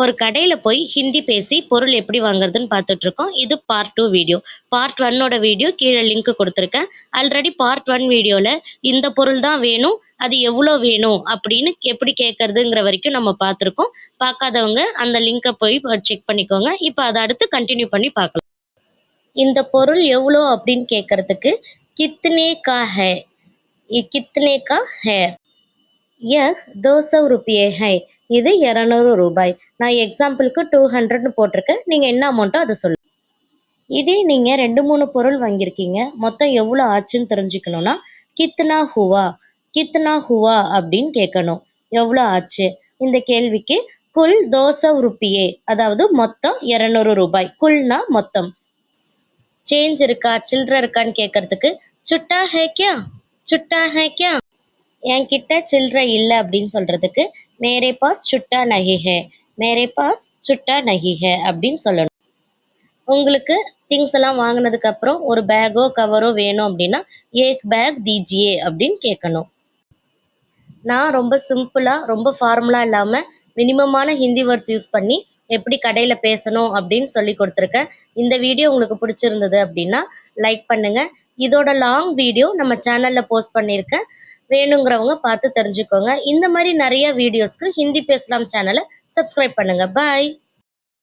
ஒரு கடையில போய் ஹிந்தி பேசி பொருள் எப்படி வாங்குறதுன்னு பார்த்துட்டு இருக்கோம். இது பார்ட் 2 வீடியோ. பார்ட் 1ஓட வீடியோ கீழே லிங்க் கொடுத்துருக்கேன். ஆல்ரெடி பார்ட் 1 வீடியோல இந்த பொருள் தான் வேணும், அது எவ்வளோ வேணும் அப்படின்னு எப்படி கேட்கறதுங்கிற வரைக்கும் நம்ம பார்த்துருக்கோம். பார்க்காதவங்க அந்த லிங்கை போய் செக் பண்ணிக்கோங்க. இப்போ அதை அடுத்து கண்டினியூ பண்ணி பார்க்கலாம். இந்த பொருள் எவ்வளோ அப்படின்னு கேட்கறதுக்கு கித்னே கா ஹை, கித்னே கா ஹை, यह 200 रुपये है, இது 200 ரூபாய். நான் எக்ஸாம்பிளுக்கு 200ன்னு போட்டிருக்கேன். நீங்கள் என்ன அமௌண்ட்டோ அதை சொல்லுங்கள். இதே நீங்கள் 2-3 பொருள் வாங்கியிருக்கீங்க, மொத்தம் எவ்வளோ ஆச்சுன்னு தெரிஞ்சுக்கணும்னா கித்னா ஹுவா, கித்னா ஹுவா அப்படின்னு கேட்கணும். எவ்வளோ ஆச்சு? இந்த கேள்விக்கு குல் 200 रुपये, அதாவது மொத்தம் 200 ரூபாய். குல்னா மொத்தம். சேஞ்ச் இருக்கா, சில்லறை இருக்கான்னு கேட்கறதுக்கு சுட்டா ஹே கியா, சுட்டா ஹே கியா, என்கிட்ட சில்லறை இல்லை அப்படின்னு சொல்றதுக்கு மேரே பாஸ் சுட்டா நஹி ஹே, மேரே பாஸ் சுட்டா நஹி ஹே அப்படின்னு சொல்லணும். உங்களுக்கு திங்ஸ் எல்லாம் வாங்கினதுக்கு அப்புறம் ஒரு பேக்கோ கவரோ வேணும் அப்படின்னா ஏக் பேக் தீஜியே அப்படின்னு கேட்கணும். நான் ரொம்ப சிம்பிளா, ரொம்ப ஃபார்முலா இல்லாம மினிமமான ஹிந்தி வேர்ட்ஸ் யூஸ் பண்ணி எப்படி கடையில பேசணும் அப்படின்னு சொல்லி கொடுத்துருக்கேன். இந்த வீடியோ உங்களுக்கு பிடிச்சிருந்தது அப்படின்னா லைக் பண்ணுங்க. இதோட லாங் வீடியோ நம்ம சேனல்ல போஸ்ட் பண்ணியிருக்கேன். வேணுங்கிறவங்க பார்த்து தெரிஞ்சுக்கோங்க. இந்த மாதிரி நிறைய வீடியோஸ்க்கு ஹிந்தி பேசலாம் சேனலை சப்ஸ்கிரைப் பண்ணுங்க. பாய்.